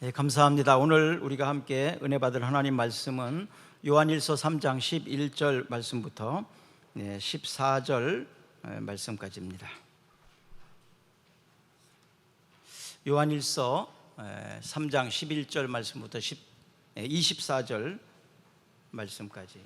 네, 감사합니다. 오늘 우리가 함께 은혜 받을 하나님 말씀은 요한일서 3장 11절 말씀부터 14절 말씀까지입니다. 요한일서 3장 11절 말씀부터 24절 말씀까지.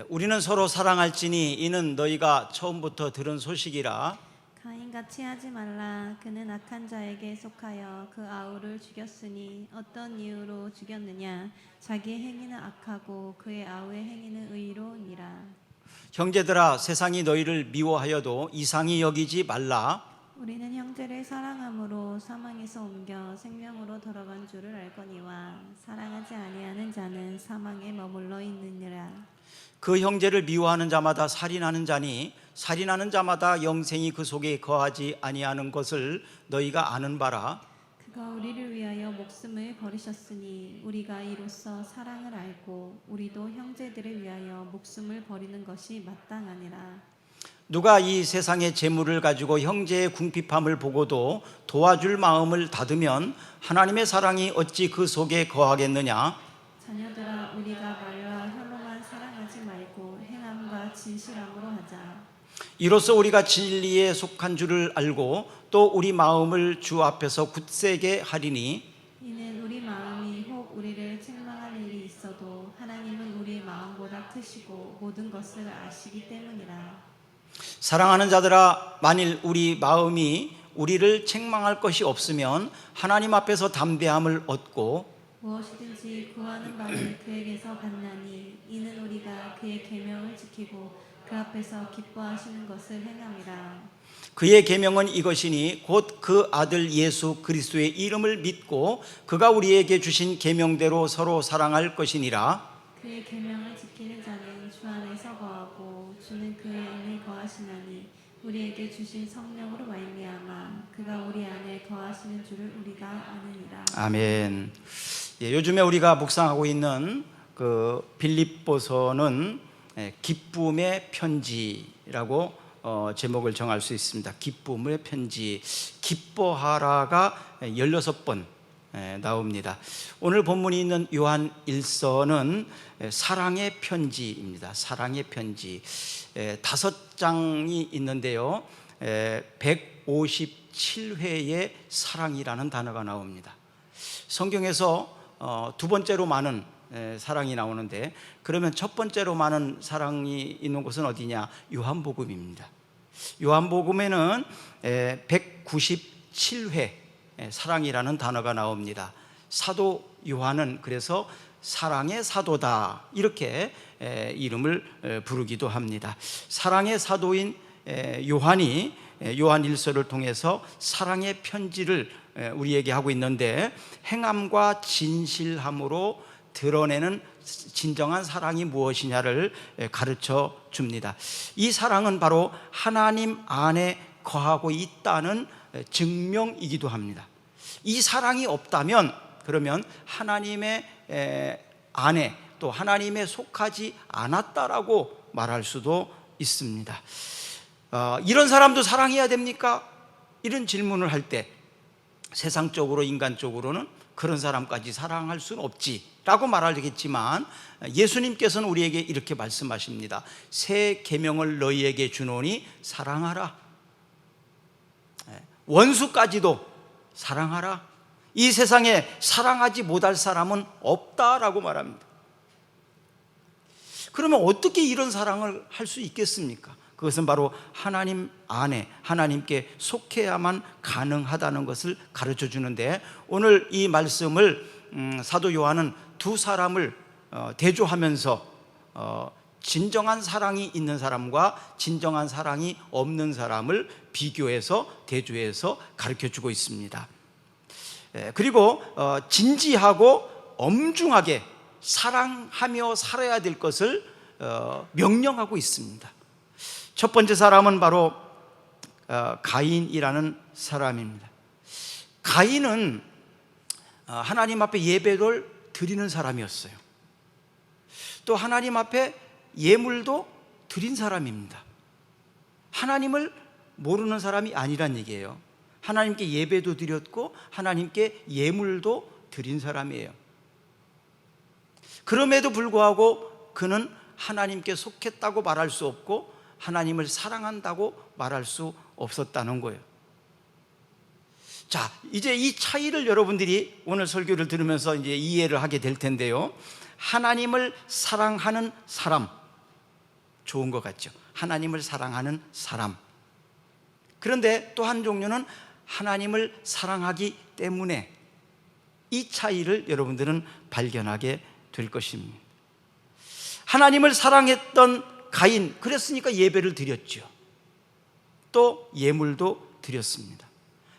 우리는 서로 사랑할지니 이는 너희가 처음부터 들은 소식이라. 가인같이 하지 말라. 그는 악한 자에게 속하여 그 아우를 죽였으니 어떤 이유로 죽였느냐? 자기의 행위는 악하고 그의 아우의 행위는 의로우니라. 형제들아, 세상이 너희를 미워하여도 이상히 여기지 말라. 우리는 형제를 사랑함으로 사망에서 옮겨 생명으로 돌아간 줄을 알거니와 사랑하지 아니하는 자는 사망에 머물러 있느니라. 그 형제를 미워하는 자마다 살인하는 자니 살인하는 자마다 영생이 그 속에 거하지 아니하는 것을 너희가 아는 바라. 그가 우리를 위하여 목숨을 버리셨으니 우리가 이로써 사랑을 알고 우리도 형제들을 위하여 목숨을 버리는 것이 마땅하니라. 누가 이 세상의 재물을 가지고 형제의 궁핍함을 보고도 도와줄 마음을 닫으면 하나님의 사랑이 어찌 그 속에 거하겠느냐? 자녀들아, 우리가 말과 혀로만 사랑하지 말고 행함과 진실함으로 하자. 이로써 우리가 진리에 속한 줄을 알고 또 우리 마음을 주 앞에서 굳세게 하리니, 이는 우리 마음이 혹 우리를 책망할 일이 있어도 하나님은 우리 마음보다 크시고 모든 것을 아시기 때문이라. 사랑하는 자들아, 만일 우리 마음이 우리를 책망할 것이 없으면 하나님 앞에서 담대함을 얻고 무엇이든지 구하는 바를 그에게서 받나니 이는 우리가 그의 계명을 지키고 그 앞에서 기뻐하시는 것을 행함이라. 그의 계명은 이것이니 곧 그 아들 예수 그리스도의 이름을 믿고 그가 우리에게 주신 계명대로 서로 사랑할 것이니라. 그의 계명을 지키는 자는 주 안에서 거하고 주는 그의 안에 거하시나니 우리에게 주신 성령으로 말미암아 그가 우리 안에 거하시는 줄을 우리가 아느니라. 아멘. 요즘에 우리가 묵상하고 있는 그 빌립보서는 기쁨의 편지라고 제목을 정할 수 있습니다. 기쁨의 편지. 기뻐하라가 16번 나옵니다. 오늘 본문이 있는 요한 1서는 사랑의 편지입니다. 사랑의 편지. 5장이 있는데요. 157회의 사랑이라는 단어가 나옵니다. 성경에서 두 번째로 많은 사랑이 나오는데, 그러면 첫 번째로 많은 사랑이 있는 곳은 어디냐? 요한복음입니다. 요한복음에는 197회 사랑이라는 단어가 나옵니다. 사도 요한은 그래서 사랑의 사도다, 이렇게 이름을 부르기도 합니다. 사랑의 사도인 요한이 요한 1서를 통해서 사랑의 편지를 우리에게 하고 있는데, 행함과 진실함으로 드러내는 진정한 사랑이 무엇이냐를 가르쳐 줍니다. 이 사랑은 바로 하나님 안에 거하고 있다는 증명이기도 합니다. 이 사랑이 없다면 그러면 하나님의 안에 또 하나님에 속하지 않았다라고 말할 수도 있습니다. 이런 사람도 사랑해야 됩니까? 이런 질문을 할 때 세상적으로 인간적으로는 그런 사람까지 사랑할 수는 없지라고 말하겠지만, 예수님께서는 우리에게 이렇게 말씀하십니다. 새 계명을 너희에게 주노니 사랑하라. 원수까지도 사랑하라. 이 세상에 사랑하지 못할 사람은 없다라고 말합니다. 그러면 어떻게 이런 사랑을 할 수 있겠습니까? 그것은 바로 하나님 안에 하나님께 속해야만 가능하다는 것을 가르쳐 주는데, 오늘 이 말씀을 사도 요한은 두 사람을 대조하면서 진정한 사랑이 있는 사람과 진정한 사랑이 없는 사람을 비교해서 대조해서 가르쳐 주고 있습니다. 그리고 진지하고 엄중하게 사랑하며 살아야 될 것을 명령하고 있습니다. 첫 번째 사람은 바로 가인이라는 사람입니다. 가인은 하나님 앞에 예배를 드리는 사람이었어요. 또 하나님 앞에 예물도 드린 사람입니다. 하나님을 모르는 사람이 아니란 얘기예요. 하나님께 예배도 드렸고 하나님께 예물도 드린 사람이에요. 그럼에도 불구하고 그는 하나님께 속했다고 말할 수 없고 하나님을 사랑한다고 말할 수 없었다는 거예요. 자, 이제 이 차이를 여러분들이 오늘 설교를 들으면서 이제 이해를 하게 될 텐데요. 하나님을 사랑하는 사람, 좋은 것 같죠? 하나님을 사랑하는 사람. 그런데 또 한 종류는 하나님을 사랑하기 때문에, 이 차이를 여러분들은 발견하게 될 것입니다. 하나님을 사랑했던 가인, 그랬으니까 예배를 드렸죠. 또 예물도 드렸습니다.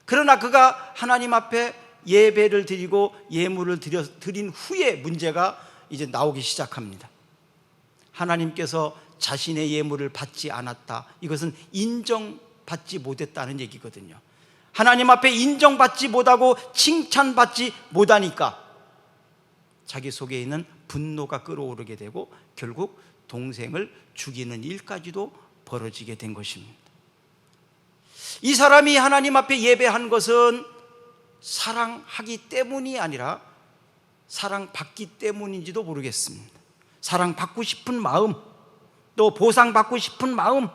그러나 그가 하나님 앞에 예배를 드리고 예물을 드린 후에 문제가 이제 나오기 시작합니다. 하나님께서 자신의 예물을 받지 않았다. 이것은 인정받지 못했다는 얘기거든요. 하나님 앞에 인정받지 못하고 칭찬받지 못하니까 자기 속에 있는 분노가 끓어오르게 되고 결국 동생을 죽이는 일까지도 벌어지게 된 것입니다. 이 사람이 하나님 앞에 예배한 것은 사랑하기 때문이 아니라 사랑받기 때문인지도 모르겠습니다. 사랑받고 싶은 마음, 또 보상받고 싶은 마음,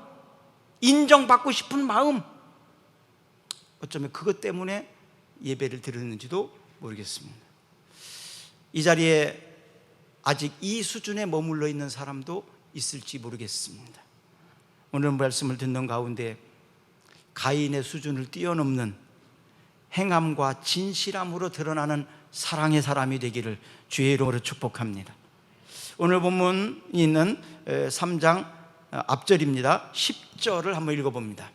인정받고 싶은 마음, 어쩌면 그것 때문에 예배를 드렸는지도 모르겠습니다. 이 자리에 아직 이 수준에 머물러 있는 사람도 있을지 모르겠습니다. 오늘 말씀을 듣는 가운데 가인의 수준을 뛰어넘는 행함과 진실함으로 드러나는 사랑의 사람이 되기를 주의 이름으로 축복합니다. 오늘 본문이 있는 3장 앞절입니다. 10절을 한번 읽어봅니다.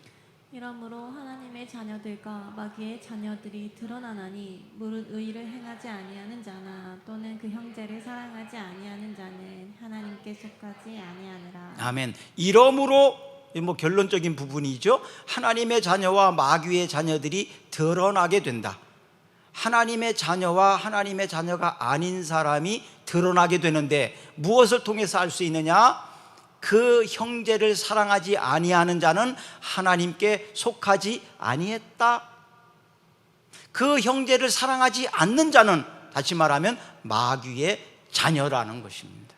이러므로 하나님의 자녀들과 마귀의 자녀들이 드러나나니 무릇 의를 행하지 아니하는 자나 또는 그 형제를 사랑하지 아니하는 자는 하나님께 속하지 아니하느라. 아멘. 이러므로 결론적인 부분이죠. 하나님의 자녀와 마귀의 자녀들이 드러나게 된다. 하나님의 자녀와 하나님의 자녀가 아닌 사람이 드러나게 되는데 무엇을 통해서 알 수 있느냐? 그 형제를 사랑하지 아니하는 자는 하나님께 속하지 아니했다. 그 형제를 사랑하지 않는 자는 다시 말하면 마귀의 자녀라는 것입니다.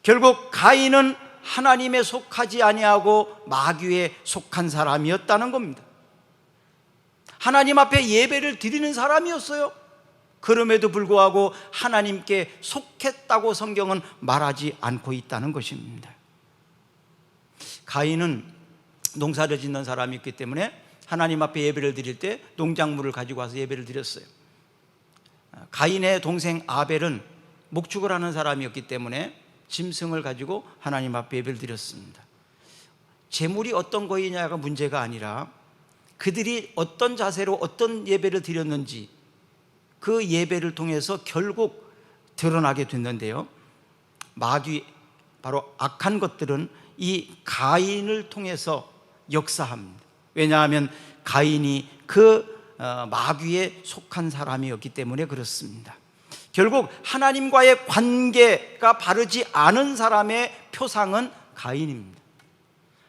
결국 가인은 하나님에 속하지 아니하고 마귀에 속한 사람이었다는 겁니다. 하나님 앞에 예배를 드리는 사람이었어요. 그럼에도 불구하고 하나님께 속했다고 성경은 말하지 않고 있다는 것입니다. 가인은 농사를 짓는 사람이었기 때문에 하나님 앞에 예배를 드릴 때 농작물을 가지고 와서 예배를 드렸어요. 가인의 동생 아벨은 목축을 하는 사람이었기 때문에 짐승을 가지고 하나님 앞에 예배를 드렸습니다. 제물이 어떤 거이냐가 문제가 아니라 그들이 어떤 자세로 어떤 예배를 드렸는지 그 예배를 통해서 결국 드러나게 됐는데요. 마귀, 바로 악한 것들은 이 가인을 통해서 역사합니다. 왜냐하면 가인이 그 마귀에 속한 사람이었기 때문에 그렇습니다. 결국 하나님과의 관계가 바르지 않은 사람의 표상은 가인입니다.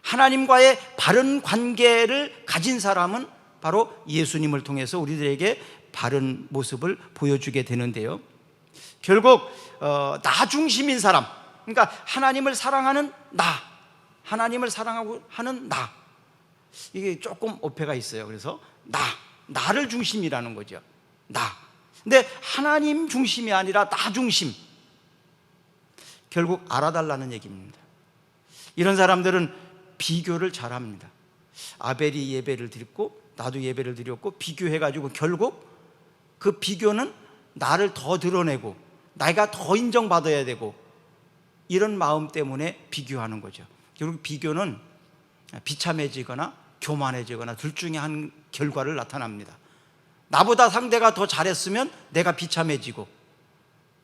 하나님과의 바른 관계를 가진 사람은 바로 예수님을 통해서 우리들에게 바른 모습을 보여주게 되는데요. 결국 나 중심인 사람, 그러니까 하나님을 사랑하는 나, 하나님을 사랑하고 하는 나, 이게 조금 어폐가 있어요. 그래서 나를 중심이라는 거죠. 나. 근데 하나님 중심이 아니라 나 중심, 결국 알아달라는 얘기입니다. 이런 사람들은 비교를 잘합니다. 아벨이 예배를 드렸고 나도 예배를 드렸고 비교해가지고 결국 그 비교는 나를 더 드러내고 내가 더 인정받아야 되고 이런 마음 때문에 비교하는 거죠. 결국 비교는 비참해지거나 교만해지거나 둘 중에 한 결과를 나타납니다. 나보다 상대가 더 잘했으면 내가 비참해지고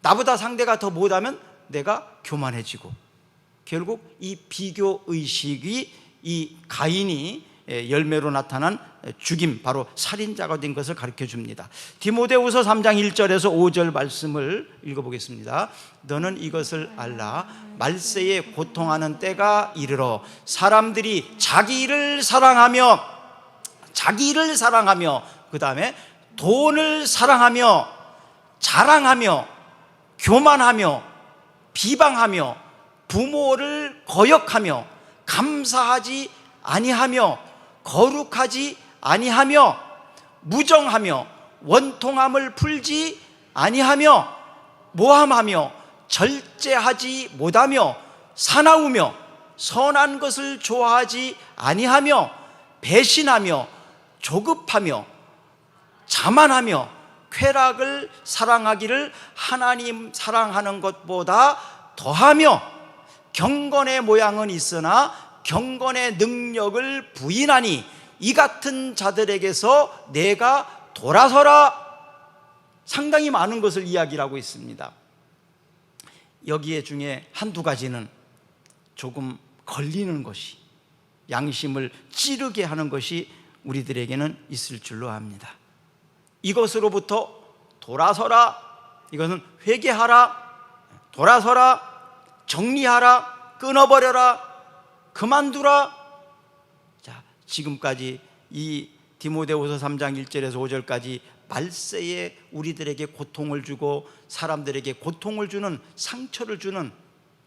나보다 상대가 더 못하면 내가 교만해지고 결국 이 비교의식이 이 가인이 열매로 나타난 죽임, 바로 살인자가 된 것을 가르쳐 줍니다. 디모데후서 3장 1절에서 5절 말씀을 읽어보겠습니다. 너는 이것을 알라. 말세에 고통하는 때가 이르러 사람들이 자기 일을 사랑하며 자기를 사랑하며, 그 다음에 돈을 사랑하며, 자랑하며, 교만하며, 비방하며, 부모를 거역하며, 감사하지 아니하며, 거룩하지 아니하며, 무정하며, 원통함을 풀지 아니하며, 모함하며, 절제하지 못하며, 사나우며, 선한 것을 좋아하지 아니하며, 배신하며, 조급하며, 자만하며, 쾌락을 사랑하기를 하나님 사랑하는 것보다 더하며, 경건의 모양은 있으나 경건의 능력을 부인하니 이 같은 자들에게서 내가 돌아서라. 상당히 많은 것을 이야기를 하고 있습니다. 여기에 중에 한두 가지는 조금 걸리는 것이, 양심을 찌르게 하는 것이 우리들에게는 있을 줄로 압니다. 이것으로부터 돌아서라. 이것은 회개하라, 돌아서라, 정리하라, 끊어버려라, 그만두라. 자, 지금까지 이 디모데후서 3장 1절에서 5절까지 말세에 우리들에게 고통을 주고 사람들에게 고통을 주는, 상처를 주는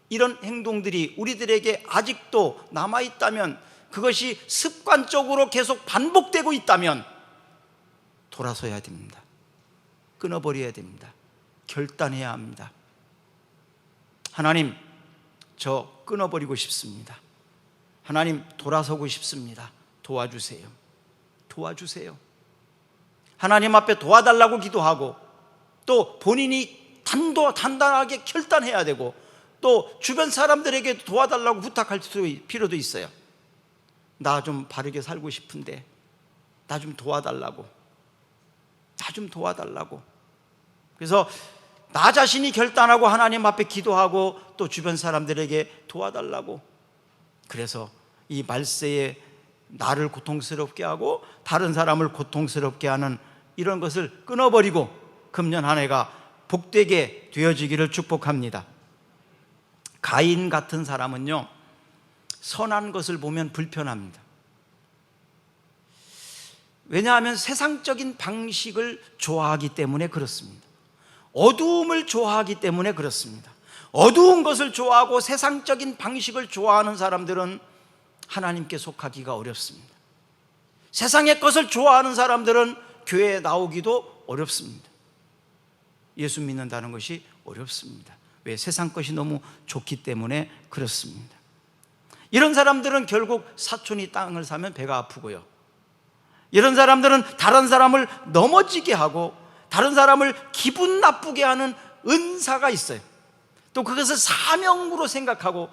이런 행동들이 우리들에게 아직도 남아있다면, 그것이 습관적으로 계속 반복되고 있다면 돌아서야 됩니다. 끊어버려야 됩니다. 결단해야 합니다. 하나님, 저 끊어버리고 싶습니다. 하나님, 돌아서고 싶습니다. 도와주세요. 도와주세요. 하나님 앞에 도와달라고 기도하고, 또 본인이 단단하게 결단해야 되고, 또 주변 사람들에게 도와달라고 부탁할 필요도 있어요. 나 좀 바르게 살고 싶은데 나 좀 도와달라고, 나 좀 도와달라고. 그래서 나 자신이 결단하고 하나님 앞에 기도하고, 또 주변 사람들에게 도와달라고. 그래서 이 말세에 나를 고통스럽게 하고 다른 사람을 고통스럽게 하는 이런 것을 끊어버리고 금년 한 해가 복되게 되어지기를 축복합니다. 가인 같은 사람은요, 선한 것을 보면 불편합니다. 왜냐하면 세상적인 방식을 좋아하기 때문에 그렇습니다. 어두움을 좋아하기 때문에 그렇습니다. 어두운 것을 좋아하고 세상적인 방식을 좋아하는 사람들은 하나님께 속하기가 어렵습니다. 세상의 것을 좋아하는 사람들은 교회에 나오기도 어렵습니다. 예수 믿는다는 것이 어렵습니다. 왜? 세상 것이 너무 좋기 때문에 그렇습니다. 이런 사람들은 결국 사촌이 땅을 사면 배가 아프고요, 이런 사람들은 다른 사람을 넘어지게 하고 다른 사람을 기분 나쁘게 하는 은사가 있어요. 또 그것을 사명으로 생각하고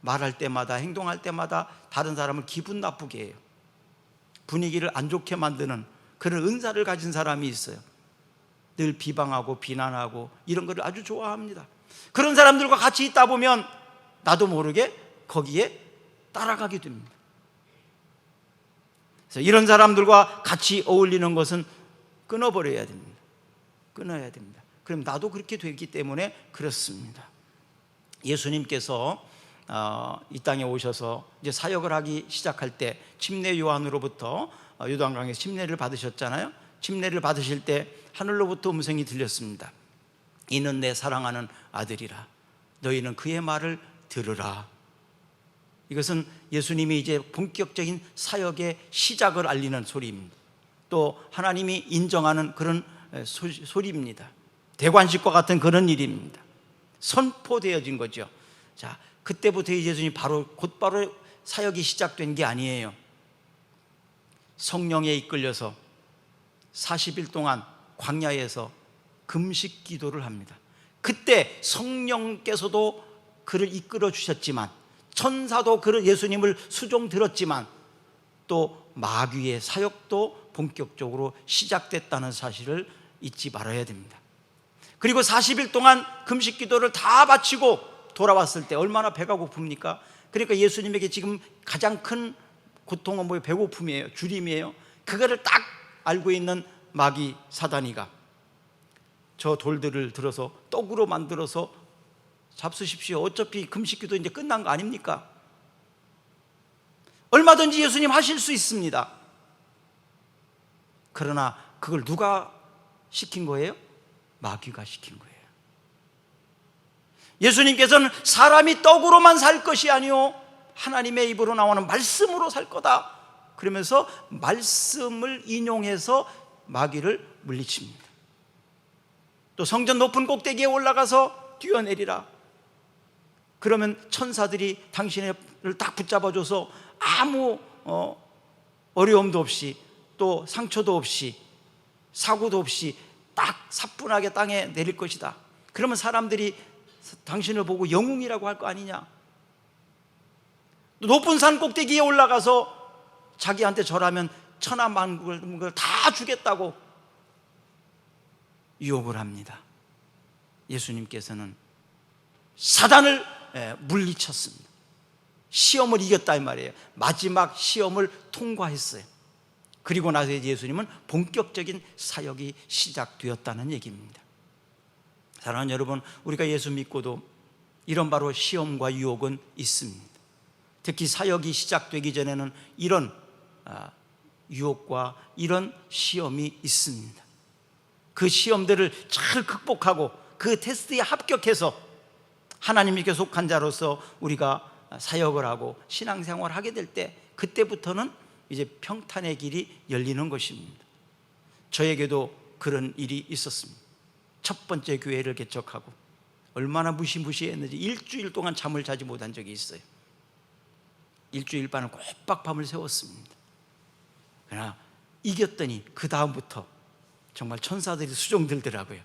말할 때마다, 행동할 때마다 다른 사람을 기분 나쁘게 해요. 분위기를 안 좋게 만드는 그런 은사를 가진 사람이 있어요. 늘 비방하고 비난하고 이런 것을 아주 좋아합니다. 그런 사람들과 같이 있다 보면 나도 모르게 거기에 따라가게 됩니다. 그래서 이런 사람들과 같이 어울리는 것은 끊어버려야 됩니다. 끊어야 됩니다. 그럼 나도 그렇게 되기 때문에 그렇습니다. 예수님께서 이 땅에 오셔서 이제 사역을 하기 시작할 때 침례 요한으로부터 요단강에서 침례를 받으셨잖아요. 침례를 받으실 때 하늘로부터 음성이 들렸습니다. 이는 내 사랑하는 아들이라, 너희는 그의 말을 들으라. 이것은 예수님이 이제 본격적인 사역의 시작을 알리는 소리입니다. 또 하나님이 인정하는 그런 소리입니다. 대관식과 같은 그런 일입니다. 선포되어진 거죠. 자, 그때부터 예수님이 곧바로 사역이 시작된 게 아니에요. 성령에 이끌려서 40일 동안 광야에서 금식 기도를 합니다. 그때 성령께서도 그를 이끌어 주셨지만, 천사도 그를 예수님을 수종 들었지만, 또 마귀의 사역도 본격적으로 시작됐다는 사실을 잊지 말아야 됩니다. 그리고 40일 동안 금식 기도를 다 마치고 돌아왔을 때 얼마나 배가 고픕니까? 그러니까 예수님에게 지금 가장 큰 고통은 뭐예요? 배고픔이에요. 주림이에요. 그거를 딱 알고 있는 마귀 사단이가 저 돌들을 들어서 떡으로 만들어서 잡수십시오. 어차피 금식기도 이제 끝난 거 아닙니까? 얼마든지 예수님 하실 수 있습니다. 그러나 그걸 누가 시킨 거예요? 마귀가 시킨 거예요. 예수님께서는 사람이 떡으로만 살 것이 아니요 하나님의 입으로 나오는 말씀으로 살 거다 그러면서 말씀을 인용해서 마귀를 물리칩니다. 또 성전 높은 꼭대기에 올라가서 뛰어내리라. 그러면 천사들이 당신을 딱 붙잡아줘서 아무 어려움도 없이 또 상처도 없이 사고도 없이 딱 사뿐하게 땅에 내릴 것이다. 그러면 사람들이 당신을 보고 영웅이라고 할 거 아니냐. 높은 산 꼭대기에 올라가서 자기한테 절하면 천하만국을 다 주겠다고 유혹을 합니다. 예수님께서는 사단을 물리쳤습니다. 시험을 이겼다 이 말이에요. 마지막 시험을 통과했어요. 그리고 나서 예수님은 본격적인 사역이 시작되었다는 얘기입니다. 사랑하는 여러분, 우리가 예수 믿고도 이런 바로 시험과 유혹은 있습니다. 특히 사역이 시작되기 전에는 이런 유혹과 이런 시험이 있습니다. 그 시험들을 잘 극복하고 그 테스트에 합격해서 하나님께 속한 자로서 우리가 사역을 하고 신앙생활을 하게 될 때 그때부터는 이제 평탄의 길이 열리는 것입니다. 저에게도 그런 일이 있었습니다. 첫 번째 교회를 개척하고 얼마나 무시무시했는지 일주일 동안 잠을 자지 못한 적이 있어요. 일주일 반을 꼬박 밤을 세웠습니다. 그러나 이겼더니 그 다음부터 정말 천사들이 수종들더라고요.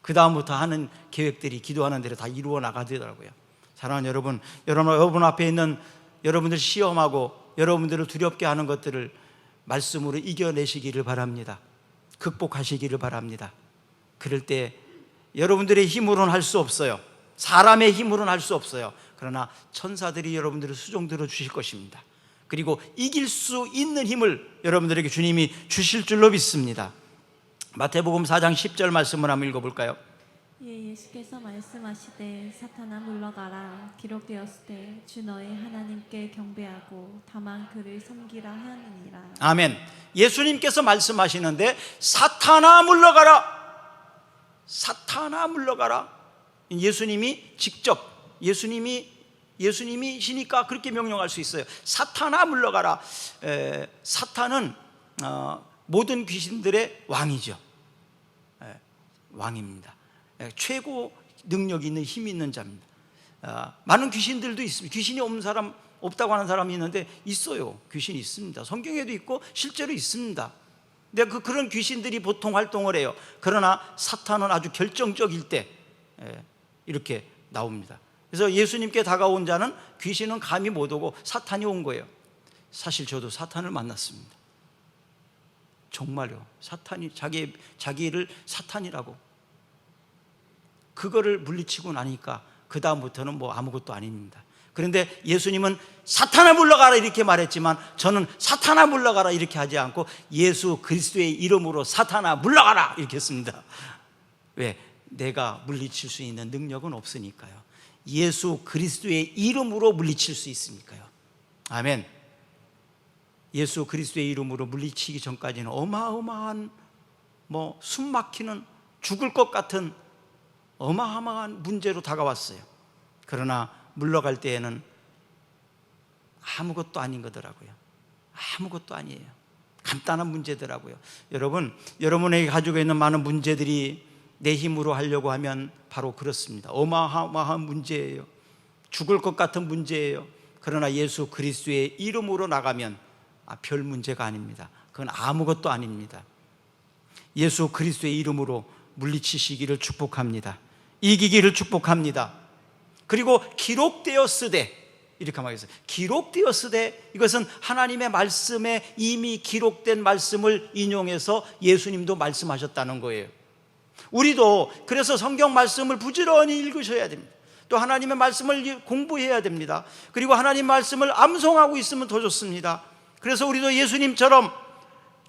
그 다음부터 하는 계획들이 기도하는 대로 다 이루어 나가더라고요. 사랑하는 여러분, 여러분 앞에 있는 여러분들 시험하고 여러분들을 두렵게 하는 것들을 말씀으로 이겨내시기를 바랍니다. 극복하시기를 바랍니다. 그럴 때 여러분들의 힘으로는 할 수 없어요. 사람의 힘으로는 할 수 없어요. 그러나 천사들이 여러분들을 수종들어 주실 것입니다. 그리고 이길 수 있는 힘을 여러분들에게 주님이 주실 줄로 믿습니다. 마태복음 4장 10절 말씀을 한번 읽어볼까요? 예수께서 말씀하시되 사탄아 물러가라 기록되었을 때 주 너의 하나님께 경배하고 다만 그를 섬기라 하느니라. 아멘. 예수님께서 말씀하시는데 사탄아 물러가라, 사탄아 물러가라. 예수님이 직접 예수님이시니까 그렇게 명령할 수 있어요. 사탄아 물러가라. 사탄은 모든 귀신들의 왕이죠. 왕입니다. 최고 능력 있는 힘 있는 자입니다. 많은 귀신들도 있습니다. 귀신이 없는 사람, 없다고 하는 사람이 있는데 있어요. 귀신이 있습니다. 성경에도 있고 실제로 있습니다. 근데 그런 귀신들이 보통 활동을 해요. 그러나 사탄은 아주 결정적일 때 이렇게 나옵니다. 그래서 예수님께 다가온 자는 귀신은 감히 못 오고 사탄이 온 거예요. 사실 저도 사탄을 만났습니다. 정말요. 사탄이 자기를 사탄이라고, 그거를 물리치고 나니까 그 다음부터는 뭐 아무것도 아닙니다. 그런데 예수님은 사탄아 물러가라 이렇게 말했지만 저는 사탄아 물러가라 이렇게 하지 않고 예수 그리스도의 이름으로 사탄아 물러가라 이렇게 했습니다. 왜? 내가 물리칠 수 있는 능력은 없으니까요. 예수 그리스도의 이름으로 물리칠 수 있으니까요. 아멘. 예수 그리스도의 이름으로 물리치기 전까지는 어마어마한 숨 막히는 죽을 것 같은 어마어마한 문제로 다가왔어요. 그러나 물러갈 때에는 아무것도 아닌 거더라고요. 아무것도 아니에요. 간단한 문제더라고요. 여러분, 여러분에게 가지고 있는 많은 문제들이 내 힘으로 하려고 하면 바로 그렇습니다. 어마어마한 문제예요. 죽을 것 같은 문제예요. 그러나 예수 그리스도의 이름으로 나가면 별 문제가 아닙니다. 그건 아무것도 아닙니다. 예수 그리스도의 이름으로 물리치시기를 축복합니다. 이기기를 축복합니다. 그리고 기록되었으되, 이렇게 말했어요. 기록되었으되, 이것은 하나님의 말씀에 이미 기록된 말씀을 인용해서 예수님도 말씀하셨다는 거예요. 우리도 그래서 성경 말씀을 부지런히 읽으셔야 됩니다. 또 하나님의 말씀을 공부해야 됩니다. 그리고 하나님 말씀을 암송하고 있으면 더 좋습니다. 그래서 우리도 예수님처럼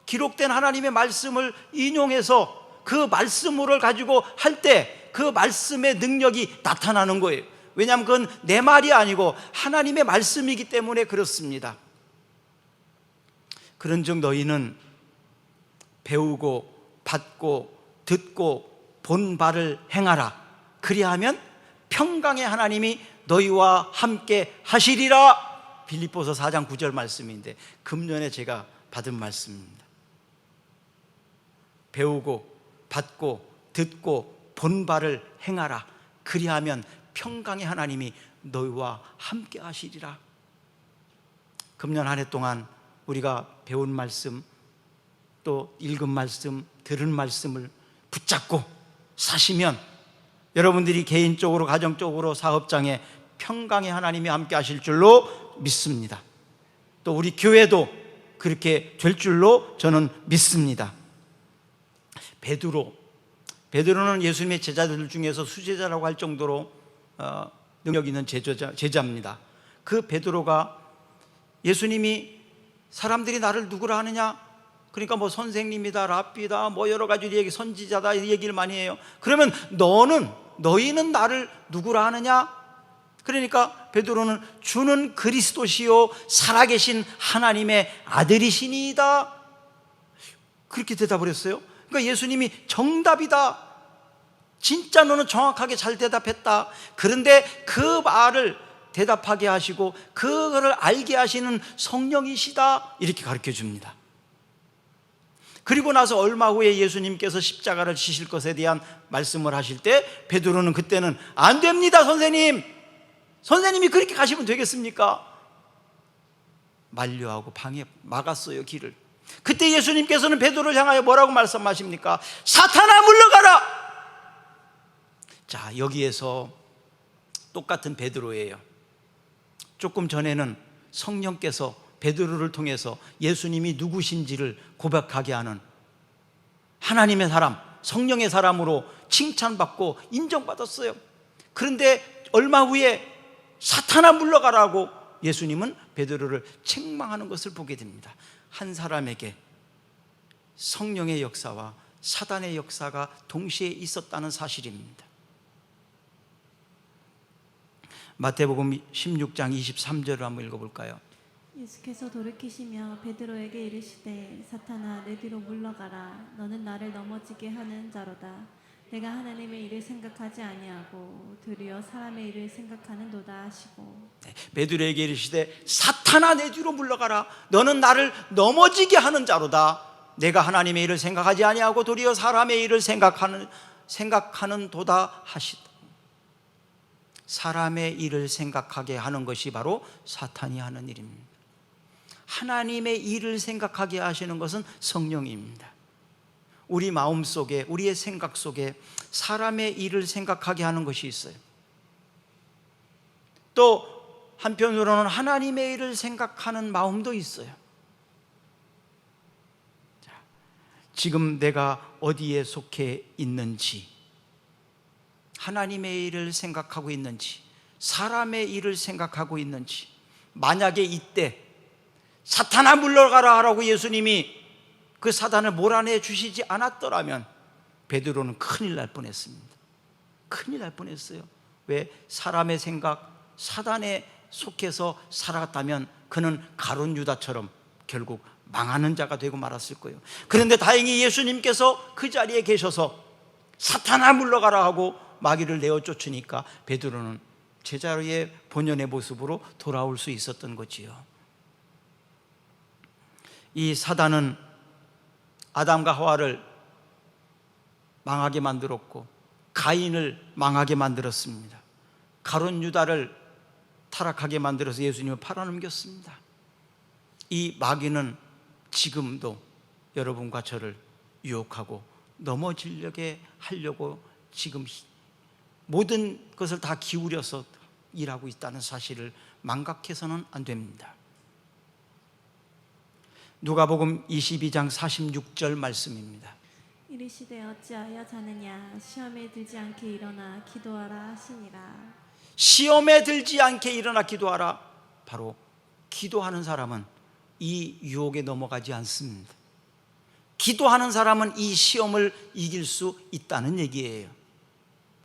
기록된 하나님의 말씀을 인용해서 그 말씀을 가지고 할 때 그 말씀의 능력이 나타나는 거예요. 왜냐하면 그건 내 말이 아니고 하나님의 말씀이기 때문에 그렇습니다. 그런즉 너희는 배우고 받고 듣고 본 바를 행하라. 그리하면 평강의 하나님이 너희와 함께 하시리라. 빌립보서 4장 9절 말씀인데 금년에 제가 받은 말씀입니다. 배우고 받고 듣고 본 바를 행하라. 그리하면 평강의 하나님이 너희와 함께 하시리라. 금년 한 해 동안 우리가 배운 말씀, 또 읽은 말씀, 들은 말씀을 붙잡고 사시면 여러분들이 개인적으로, 가정적으로, 사업장에 평강의 하나님이 함께 하실 줄로 믿습니다. 또 우리 교회도 그렇게 될 줄로 저는 믿습니다. 베드로는 예수님의 제자들 중에서 수제자라고 할 정도로 능력 있는 제자입니다. 그 베드로가 예수님이 사람들이 나를 누구라 하느냐? 그러니까 뭐 선생님이다, 랍비다, 뭐 여러 가지 얘기, 선지자다 이 얘기를 많이 해요. 그러면 너희는 나를 누구라 하느냐? 그러니까 베드로는 주는 그리스도시요 살아계신 하나님의 아들이시니이다. 그렇게 대답을 했어요. 그러니까 예수님이 정답이다. 진짜 너는 정확하게 잘 대답했다. 그런데 그 말을 대답하게 하시고 그거를 알게 하시는 성령이시다. 이렇게 가르쳐 줍니다. 그리고 나서 얼마 후에 예수님께서 십자가를 지실 것에 대한 말씀을 하실 때 베드로는 그때는 안 됩니다, 선생님. 선생님이 그렇게 가시면 되겠습니까? 만류하고 막았어요, 길을. 그때 예수님께서는 베드로를 향하여 뭐라고 말씀하십니까? 사탄아 물러가라. 자, 여기에서 똑같은 베드로예요. 조금 전에는 성령께서 베드로를 통해서 예수님이 누구신지를 고백하게 하는 하나님의 사람, 성령의 사람으로 칭찬받고 인정받았어요. 그런데 얼마 후에 사탄아 물러가라고 예수님은 베드로를 책망하는 것을 보게 됩니다. 한 사람에게 성령의 역사와 사단의 역사가 동시에 있었다는 사실입니다. 마태복음 16장 23절을 한번 읽어볼까요? 예수께서 돌이키시며 베드로에게 이르시되 사탄아 내 뒤로 물러가라. 너는 나를 넘어지게 하는 자로다. 내가 하나님의 일을 생각하지 아니하고 도리어 사람의 일을 생각하는도다 하시고. 베드로에게 이르시되 사탄아 내 뒤로 물러가라. 너는 나를 넘어지게 하는 자로다. 내가 하나님의 일을 생각하지 아니하고 도리어 사람의 일을 생각하는도다 하시다. 사람의 일을 생각하게 하는 것이 바로 사탄이 하는 일입니다. 하나님의 일을 생각하게 하시는 것은 성령입니다. 우리 마음 속에, 우리의 생각 속에 사람의 일을 생각하게 하는 것이 있어요. 또 한편으로는 하나님의 일을 생각하는 마음도 있어요. 자, 지금 내가 어디에 속해 있는지, 하나님의 일을 생각하고 있는지, 사람의 일을 생각하고 있는지, 만약에 이때 사탄아 물러가라 하라고 예수님이 그 사단을 몰아내 주시지 않았더라면 베드로는 큰일 날 뻔했습니다. 큰일 날 뻔했어요. 왜? 사람의 생각, 사단에 속해서 살아갔다면 그는 가룟 유다처럼 결국 망하는 자가 되고 말았을 거예요. 그런데 다행히 예수님께서 그 자리에 계셔서 사탄아 물러가라 하고 마귀를 내어 쫓으니까 베드로는 제자의 본연의 모습으로 돌아올 수 있었던 거지요. 이 사단은 아담과 하와를 망하게 만들었고 가인을 망하게 만들었습니다. 가룟 유다를 타락하게 만들어서 예수님을 팔아넘겼습니다. 이 마귀는 지금도 여러분과 저를 유혹하고 넘어지려게 하려고 지금 모든 것을 다 기울여서 일하고 있다는 사실을 망각해서는 안 됩니다. 누가복음 22장 46절 말씀입니다. 이르시되 어찌하여 자느냐 시험에 들지 않게 일어나 기도하라 하시니라. 시험에 들지 않게 일어나 기도하라. 바로 기도하는 사람은 이 유혹에 넘어가지 않습니다. 기도하는 사람은 이 시험을 이길 수 있다는 얘기예요.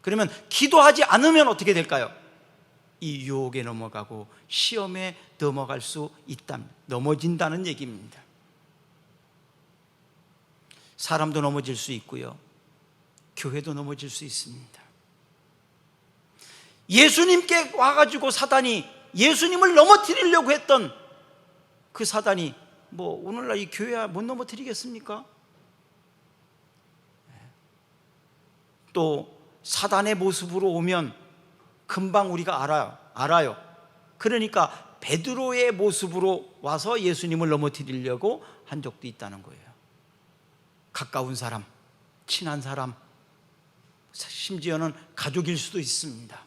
그러면 기도하지 않으면 어떻게 될까요? 이 유혹에 넘어가고 시험에 넘어갈 수 있다, 넘어진다는 얘기입니다. 사람도 넘어질 수 있고요, 교회도 넘어질 수 있습니다. 예수님께 와가지고 사단이 예수님을 넘어뜨리려고 했던 그 사단이 뭐 오늘날 이 교회야 못 넘어뜨리겠습니까? 또 사단의 모습으로 오면 금방 우리가 알아요. 그러니까 베드로의 모습으로 와서 예수님을 넘어뜨리려고 한 적도 있다는 거예요. 가까운 사람, 친한 사람, 심지어는 가족일 수도 있습니다.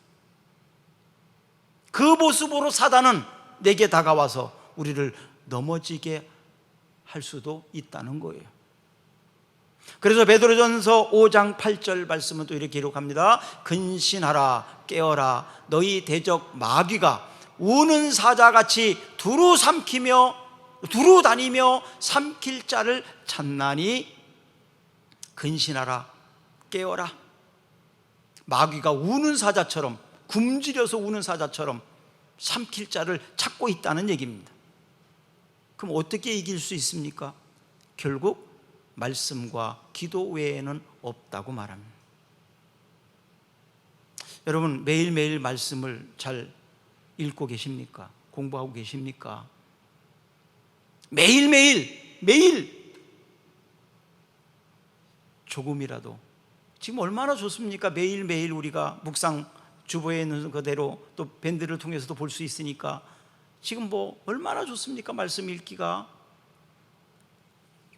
그 모습으로 사단은 내게 다가와서 우리를 넘어지게 할 수도 있다는 거예요. 그래서 베드로전서 5장 8절 말씀은 또 이렇게 기록합니다. 근신하라, 깨어라. 너희 대적 마귀가 우는 사자같이 두루 다니며 삼킬 자를 찾나니 근신하라, 깨어라. 마귀가 우는 사자처럼, 굶주려서 우는 사자처럼 삼킬 자를 찾고 있다는 얘기입니다. 그럼 어떻게 이길 수 있습니까? 결국 말씀과 기도 외에는 없다고 말합니다. 여러분, 매일매일 말씀을 잘 읽고 계십니까? 공부하고 계십니까? 매일 조금이라도, 지금 얼마나 좋습니까? 매일매일 우리가 묵상 주보에 있는 그대로 또 밴드를 통해서도 볼 수 있으니까 지금 뭐 얼마나 좋습니까? 말씀 읽기가.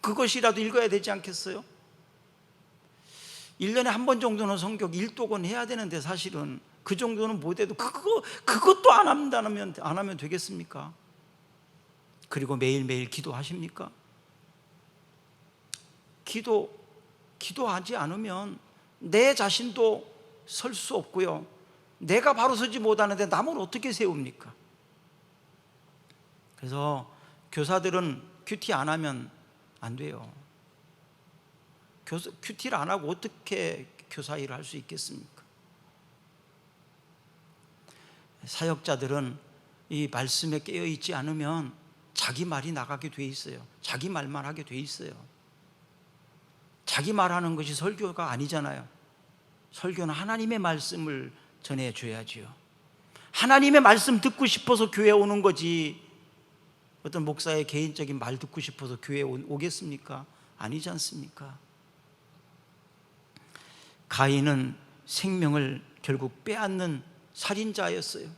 그것이라도 읽어야 되지 않겠어요? 1년에 한 번 정도는 성경 일독은 해야 되는데 사실은 그 정도는 못해도 그것도 안 하면 되겠습니까? 그리고 매일매일 기도하십니까? 기도하지 않으면 내 자신도 설 수 없고요, 내가 바로 서지 못하는데 남을 어떻게 세웁니까? 그래서 교사들은 큐티 안 하면 안 돼요. 큐티를 안 하고 어떻게 교사 일을 할 수 있겠습니까? 사역자들은 이 말씀에 깨어 있지 않으면 자기 말이 나가게 돼 있어요. 자기 말만 하게 돼 있어요. 자기 말하는 것이 설교가 아니잖아요. 설교는 하나님의 말씀을 전해줘야지요. 하나님의 말씀 듣고 싶어서 교회 오는 거지, 어떤 목사의 개인적인 말 듣고 싶어서 교회에 오겠습니까? 아니지 않습니까? 가인은 생명을 결국 빼앗는 살인자였어요.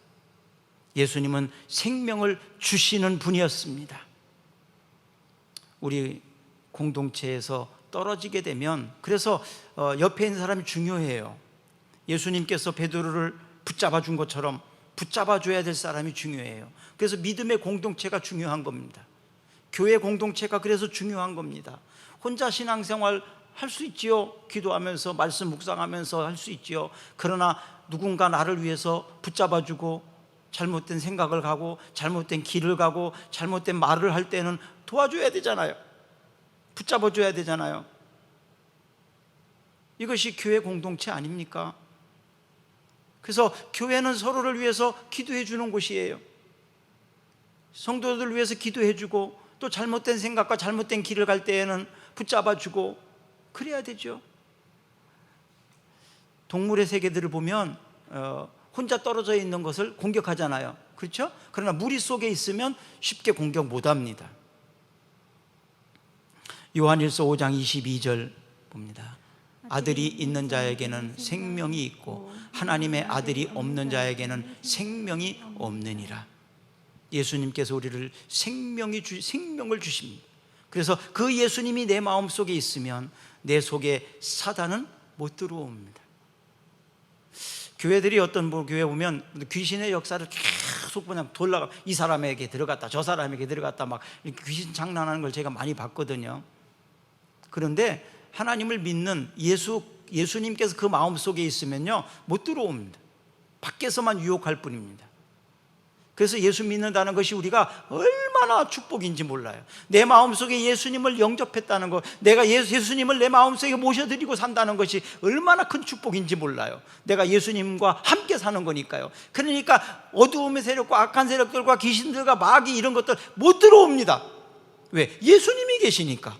예수님은 생명을 주시는 분이었습니다. 우리 공동체에서 떨어지게 되면, 그래서 옆에 있는 사람이 중요해요. 예수님께서 베드로를 붙잡아 준 것처럼 붙잡아 줘야 될 사람이 중요해요. 그래서 믿음의 공동체가 중요한 겁니다. 교회 공동체가 그래서 중요한 겁니다. 혼자 신앙생활 할 수 있지요. 기도하면서 말씀 묵상하면서 할 수 있지요. 그러나 누군가 나를 위해서 붙잡아 주고 잘못된 생각을 가고 잘못된 길을 가고 잘못된 말을 할 때는 도와줘야 되잖아요. 붙잡아 줘야 되잖아요. 이것이 교회 공동체 아닙니까? 그래서 교회는 서로를 위해서 기도해 주는 곳이에요. 성도들을 위해서 기도해 주고, 또 잘못된 생각과 잘못된 길을 갈 때에는 붙잡아 주고 그래야 되죠. 동물의 세계들을 보면 혼자 떨어져 있는 것을 공격하잖아요. 그렇죠? 그러나 무리 속에 있으면 쉽게 공격 못합니다. 요한일서 5장 22절 봅니다. 아들이 있는 자에게는 생명이 있고 하나님의 아들이 없는 자에게는 생명이 없느니라. 예수님께서 우리를 생명을 주십니다. 그래서 그 예수님이 내 마음속에 있으면 내 속에 사단은 못 들어옵니다. 교회들이 어떤 교회 보면 귀신의 역사를 계속 그냥 돌아가, 이 사람에게 들어갔다 저 사람에게 들어갔다 막 귀신 장난하는 걸 제가 많이 봤거든요. 그런데 하나님을 믿는 예수님께서 그 마음속에 있으면요 못 들어옵니다. 밖에서만 유혹할 뿐입니다. 그래서 예수 믿는다는 것이 우리가 얼마나 축복인지 몰라요. 내 마음속에 예수님을 영접했다는 것, 내가 예수님을 내 마음속에 모셔드리고 산다는 것이 얼마나 큰 축복인지 몰라요. 내가 예수님과 함께 사는 거니까요. 그러니까 어두움의 세력과 악한 세력들과 귀신들과 마귀 이런 것들 못 들어옵니다. 왜? 예수님이 계시니까.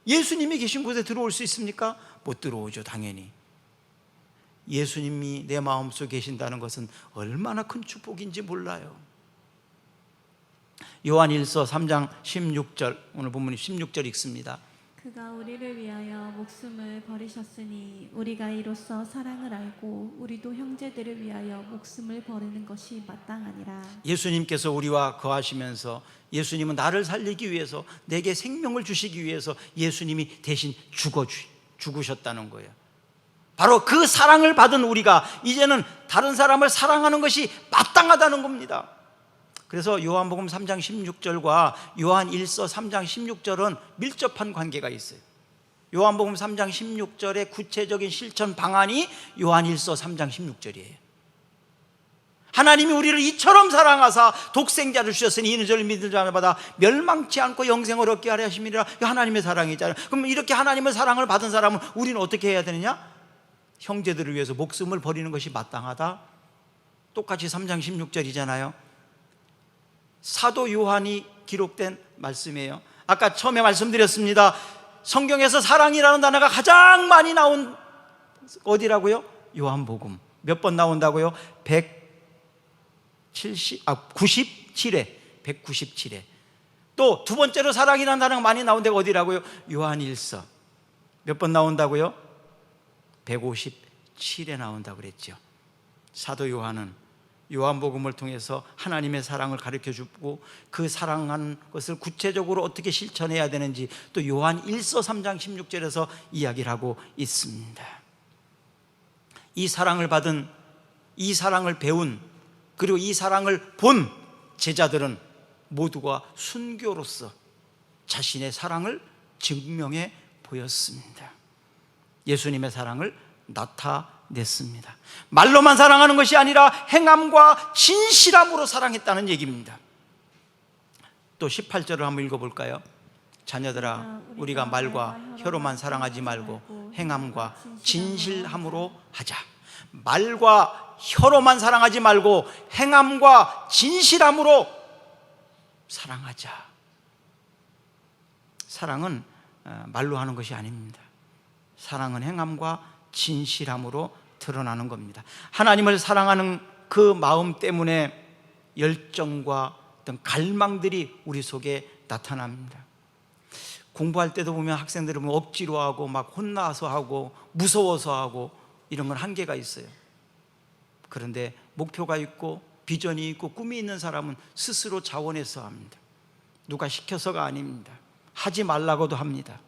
예수님이 계신 곳에 들어올 수 있습니까? 못 들어오죠, 당연히. 예수님이 내 마음속에 계신다는 것은 얼마나 큰 축복인지 몰라요. 요한일서 3장 16절, 오늘 본문이 16절 읽습니다. 그가 우리를 위하여 목숨을 버리셨으니 우리가 이로써 사랑을 알고 우리도 형제들을 위하여 목숨을 버리는 것이 마땅하니라. 예수님께서 우리와 거하시면서 예수님은 나를 살리기 위해서, 내게 생명을 주시기 위해서 예수님이 대신 죽으셨다는 거예요. 바로 그 사랑을 받은 우리가 이제는 다른 사람을 사랑하는 것이 마땅하다는 겁니다. 그래서 요한복음 3장 16절과 요한일서 3장 16절은 밀접한 관계가 있어요. 요한복음 3장 16절의 구체적인 실천 방안이 요한일서 3장 16절이에요. 하나님이 우리를 이처럼 사랑하사 독생자를 주셨으니 이는 저를 믿는 자마다 멸망치 않고 영생을 얻게 하려 하심이라. 하나님의 사랑이잖아요. 그럼 이렇게 하나님의 사랑을 받은 사람은 우리는 어떻게 해야 되느냐? 형제들을 위해서 목숨을 버리는 것이 마땅하다. 똑같이 3장 16절이잖아요. 사도 요한이 기록된 말씀이에요. 아까 처음에 말씀드렸습니다. 성경에서 사랑이라는 단어가 가장 많이 나온 어디라고요? 요한복음. 몇 번 나온다고요? 97회. 197회. 또 두 번째로 사랑이라는 단어가 많이 나온 데가 어디라고요? 요한일서. 몇 번 나온다고요? 157회 나온다고 그랬죠. 사도 요한은 요한복음을 통해서 하나님의 사랑을 가르쳐주고 그 사랑하는 것을 구체적으로 어떻게 실천해야 되는지 또 요한일서 3장 16절에서 이야기를 하고 있습니다. 이 사랑을 받은, 이 사랑을 배운, 그리고 이 사랑을 본 제자들은 모두가 순교로서 자신의 사랑을 증명해 보였습니다. 예수님의 사랑을 나타냈습니다. 말로만 사랑하는 것이 아니라 행함과 진실함으로 사랑했다는 얘기입니다. 또 18절을 한번 읽어볼까요? 자녀들아, 우리가 말과 혀로만 사랑하지 말고 행함과 진실함으로 하자. 말과 혀로만 사랑하지 말고 행함과 진실함으로 사랑하자. 사랑은 말로 하는 것이 아닙니다. 사랑은 행함과 진실함으로 드러나는 겁니다. 하나님을 사랑하는 그 마음 때문에 열정과 어떤 갈망들이 우리 속에 나타납니다. 공부할 때도 보면 학생들은 억지로 하고 막 혼나서 하고 무서워서 하고 이런 건 한계가 있어요. 그런데 목표가 있고 비전이 있고 꿈이 있는 사람은 스스로 자원해서 합니다. 누가 시켜서가 아닙니다. 하지 말라고도 합니다.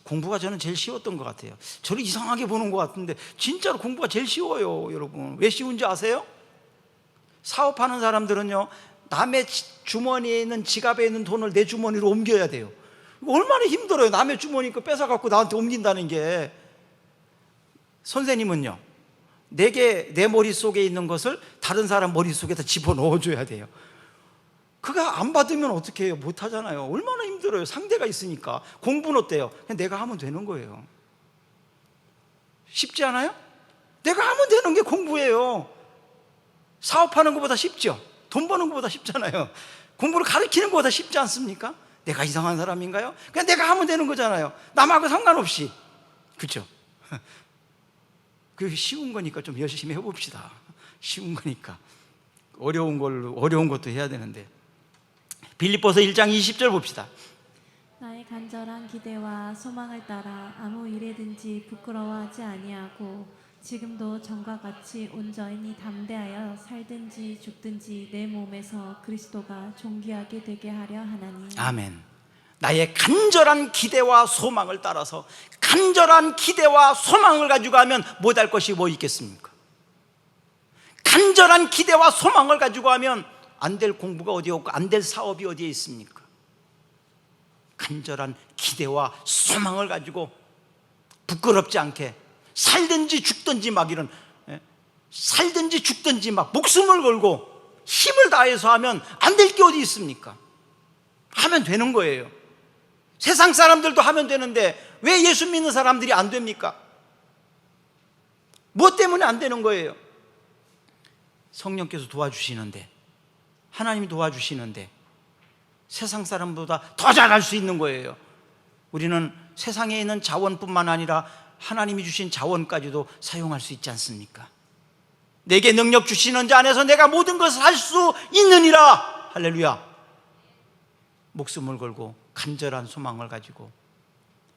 공부가 저는 제일 쉬웠던 것 같아요. 저를 이상하게 보는 것 같은데 진짜로 공부가 제일 쉬워요. 여러분, 왜 쉬운지 아세요? 사업하는 사람들은요, 남의 주머니에 있는, 지갑에 있는 돈을 내 주머니로 옮겨야 돼요. 얼마나 힘들어요. 남의 주머니 거 뺏어갖고 나한테 옮긴다는 게. 선생님은요, 내게 내 머릿속에 있는 것을 다른 사람 머릿속에다 집어넣어줘야 돼요. 그거 안 받으면 어떻게 해요? 못 하잖아요. 얼마나 힘들어요. 상대가 있으니까. 공부는 어때요? 그냥 내가 하면 되는 거예요. 쉽지 않아요? 내가 하면 되는 게 공부예요. 사업하는 것보다 쉽죠? 돈 버는 것보다 쉽잖아요. 공부를 가르치는 것보다 쉽지 않습니까? 내가 이상한 사람인가요? 그냥 내가 하면 되는 거잖아요. 남하고 상관없이. 그렇죠? 그게 쉬운 거니까 좀 열심히 해봅시다. 쉬운 거니까. 어려운 것도 해야 되는데. 빌립보서 1장 20절 봅시다. 나의 간절한 기대와 소망을 따라 아무 일에든지 부끄러워하지 아니하고 지금도 전과 같이 온전히 담대하여 살든지 죽든지 내 몸에서 그리스도가 존귀하게 되게 하려 하나니. 아멘. 나의 간절한 기대와 소망을 따라서, 간절한 기대와 소망을 가지고 하면 못할 것이 뭐 있겠습니까? 간절한 기대와 소망을 가지고 하면 안 될 공부가 어디에 없고 안 될 사업이 어디에 있습니까? 간절한 기대와 소망을 가지고 부끄럽지 않게 살든지 죽든지 막 이런, 살든지 죽든지 막 목숨을 걸고 힘을 다해서 하면 안 될 게 어디 있습니까? 하면 되는 거예요. 세상 사람들도 하면 되는데 왜 예수 믿는 사람들이 안 됩니까? 뭐 때문에 안 되는 거예요? 성령께서 도와주시는데, 하나님이 도와주시는데 세상 사람보다 더 잘할 수 있는 거예요. 우리는 세상에 있는 자원뿐만 아니라 하나님이 주신 자원까지도 사용할 수 있지 않습니까? 내게 능력 주시는 자 안에서 내가 모든 것을 할 수 있느니라. 할렐루야. 목숨을 걸고 간절한 소망을 가지고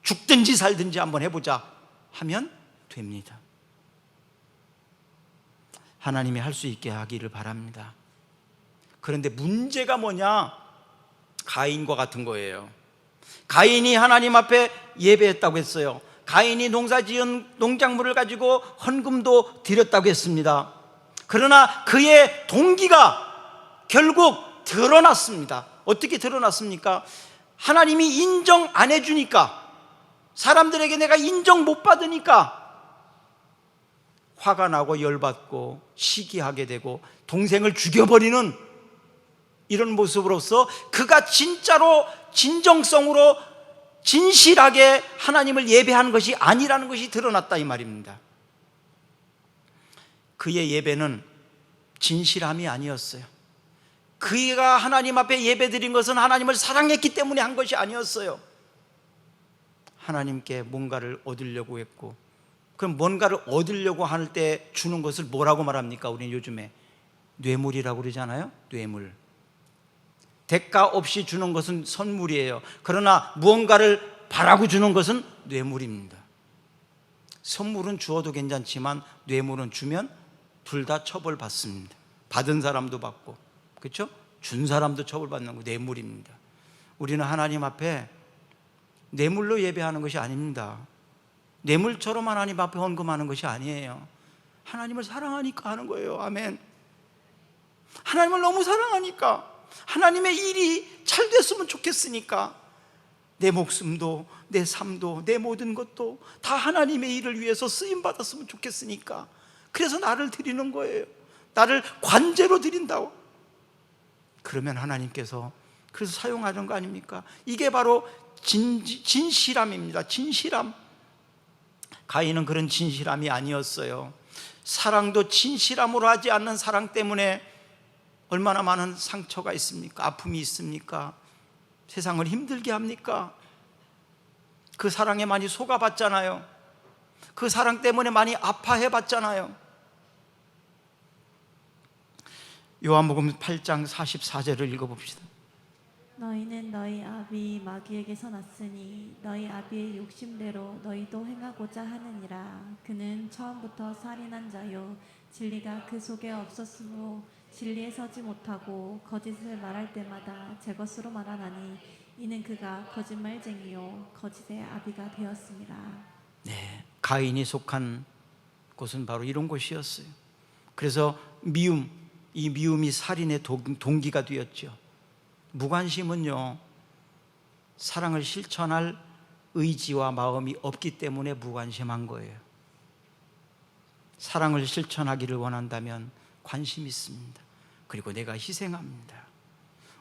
죽든지 살든지 한번 해보자 하면 됩니다. 하나님이 할 수 있게 하기를 바랍니다. 그런데 문제가 뭐냐? 가인과 같은 거예요. 가인이 하나님 앞에 예배했다고 했어요. 가인이 농사지은 농작물을 가지고 헌금도 드렸다고 했습니다. 그러나 그의 동기가 결국 드러났습니다. 어떻게 드러났습니까? 하나님이 인정 안 해주니까, 사람들에게 내가 인정 못 받으니까 화가 나고 열받고 시기하게 되고 동생을 죽여버리는 이런 모습으로서 그가 진짜로 진정성으로 진실하게 하나님을 예배하는 것이 아니라는 것이 드러났다 이 말입니다. 그의 예배는 진실함이 아니었어요. 그가 하나님 앞에 예배드린 것은 하나님을 사랑했기 때문에 한 것이 아니었어요. 하나님께 뭔가를 얻으려고 했고, 그럼 뭔가를 얻으려고 할 때 주는 것을 뭐라고 말합니까? 우리는 요즘에 뇌물이라고 그러잖아요. 뇌물. 대가 없이 주는 것은 선물이에요. 그러나 무언가를 바라고 주는 것은 뇌물입니다. 선물은 주어도 괜찮지만 뇌물은 주면 둘 다 처벌받습니다. 받은 사람도 받고, 그렇죠? 준 사람도 처벌받는 거 뇌물입니다. 우리는 하나님 앞에 뇌물로 예배하는 것이 아닙니다. 뇌물처럼 하나님 앞에 헌금하는 것이 아니에요. 하나님을 사랑하니까 하는 거예요. 아멘. 하나님을 너무 사랑하니까, 하나님의 일이 잘 됐으면 좋겠으니까, 내 목숨도 내 삶도 내 모든 것도 다 하나님의 일을 위해서 쓰임받았으면 좋겠으니까, 그래서 나를 드리는 거예요. 나를 관제로 드린다고. 그러면 하나님께서 그래서 사용하는 거 아닙니까? 이게 바로 진실함입니다. 진실함. 가인은 그런 진실함이 아니었어요. 사랑도 진실함으로 하지 않는 사랑 때문에 얼마나 많은 상처가 있습니까? 아픔이 있습니까? 세상을 힘들게 합니까? 그 사랑에 많이 속아봤잖아요. 그 사랑 때문에 많이 아파해봤잖아요. 요한복음 8장 44절을 읽어봅시다. 너희는 너희 아비 마귀에게서 났으니 너희 아비의 욕심대로 너희도 행하고자 하느니라. 그는 처음부터 살인한 자요 진리가 그 속에 없었으므로 진리에 서지 못하고 거짓을 말할 때마다 제 것으로 말하나니 이는 그가 거짓말쟁이요 거짓의 아비가 되었습니다. 네, 가인이 속한 곳은 바로 이런 곳이었어요. 그래서 이 미움이 살인의 동기가 되었죠. 무관심은요, 사랑을 실천할 의지와 마음이 없기 때문에 무관심한 거예요. 사랑을 실천하기를 원한다면 관심 있습니다. 그리고 내가 희생합니다.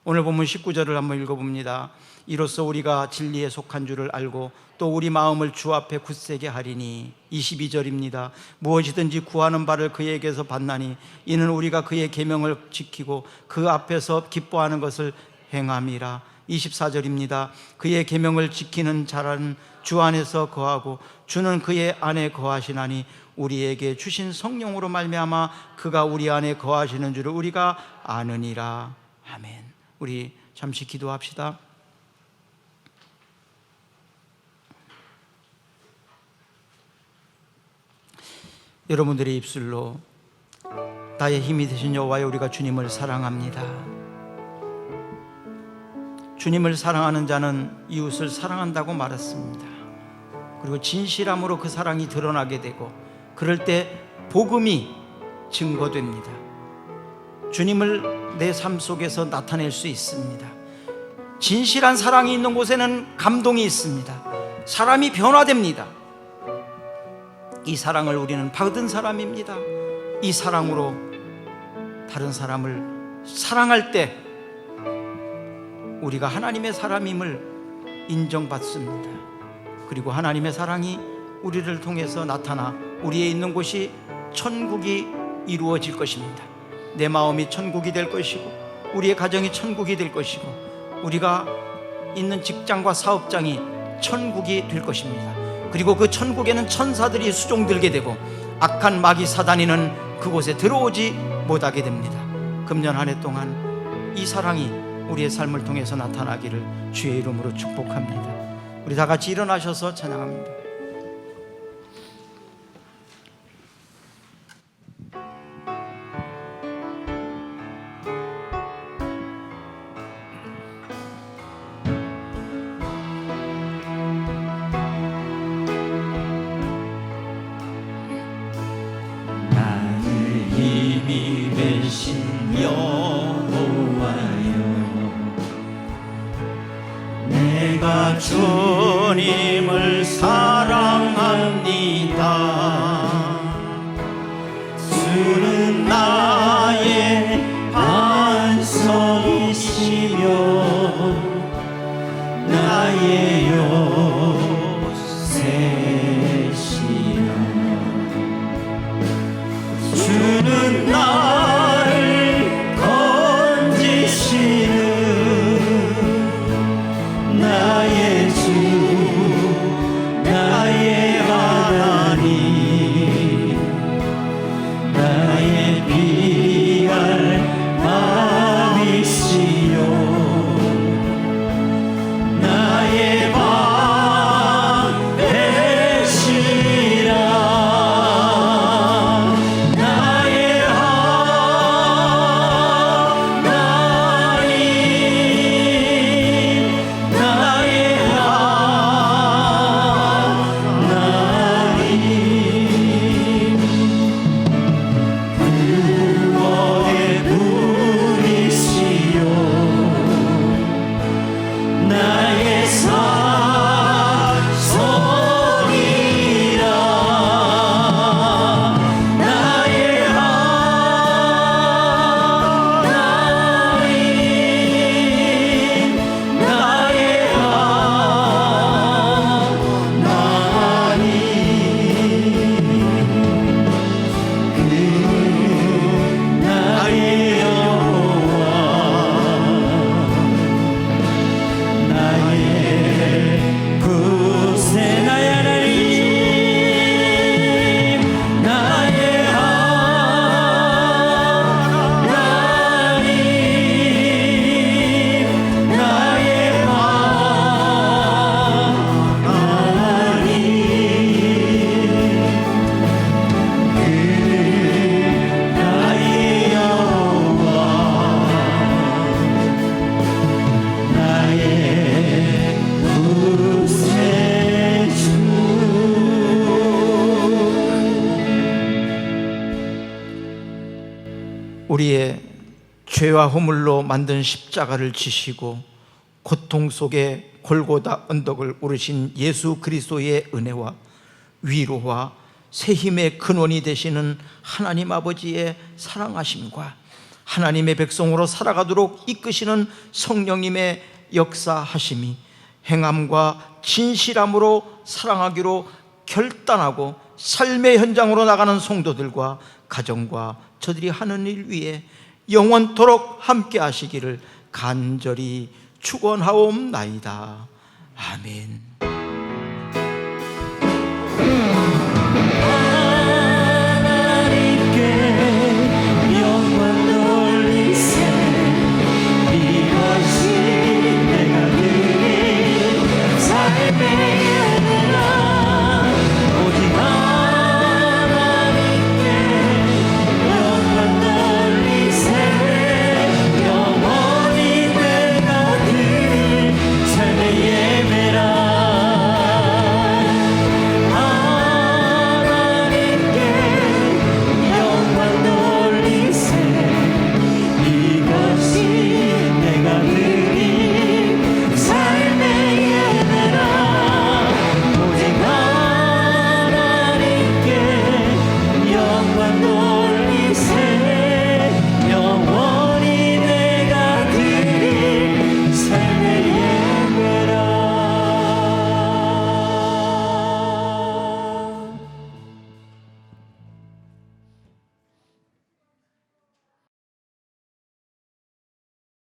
오늘 본문 19절을 한번 읽어봅니다. 이로써 우리가 진리에 속한 줄을 알고 또 우리 마음을 주 앞에 굳세게 하리니. 22절입니다. 무엇이든지 구하는 바를 그에게서 받나니 이는 우리가 그의 계명을 지키고 그 앞에서 기뻐하는 것을 행함이라. 24절입니다. 그의 계명을 지키는 자라는 주 안에서 거하고 주는 그의 안에 거하시나니 우리에게 주신 성령으로 말미암아 그가 우리 안에 거하시는 줄을 우리가 아느니라. 아멘. 우리 잠시 기도합시다. 여러분들의 입술로 나의 힘이 되신 여호와여, 우리가 주님을 사랑합니다. 주님을 사랑하는 자는 이웃을 사랑한다고 말했습니다. 그리고 진실함으로 그 사랑이 드러나게 되고, 그럴 때 복음이 증거됩니다. 주님을 내 삶 속에서 나타낼 수 있습니다. 진실한 사랑이 있는 곳에는 감동이 있습니다. 사람이 변화됩니다. 이 사랑을 우리는 받은 사람입니다. 이 사랑으로 다른 사람을 사랑할 때 우리가 하나님의 사람임을 인정받습니다. 그리고 하나님의 사랑이 우리를 통해서 나타나 우리의 있는 곳이 천국이 이루어질 것입니다. 내 마음이 천국이 될 것이고 우리의 가정이 천국이 될 것이고 우리가 있는 직장과 사업장이 천국이 될 것입니다. 그리고 그 천국에는 천사들이 수종들게 되고 악한 마귀 사단이는 그곳에 들어오지 못하게 됩니다. 금년 한 해 동안 이 사랑이 우리의 삶을 통해서 나타나기를 주의 이름으로 축복합니다. 우리 다 같이 일어나셔서 찬양합니다. 힘이 되신 여호와여, 내가 주님을 사랑합니다. 주는 나의 반석이시며 나의 요새시라. 주는 나를 건지시는 나의 주, 나의 하나님, 나의 피할 밤이시요, 나의 밤 되시라. 우리의 죄와 허물로 만든 십자가를 지시고 고통 속에 골고다 언덕을 오르신 예수 그리스도의 은혜와 위로와 새 힘의 근원이 되시는 하나님 아버지의 사랑하심과 하나님의 백성으로 살아가도록 이끄시는 성령님의 역사하심이 행함과 진실함으로 사랑하기로 결단하고 삶의 현장으로 나가는 성도들과 가정과 저들이 하는 일 위에 영원토록 함께 하시기를 간절히 축원하옵나이다. 아멘.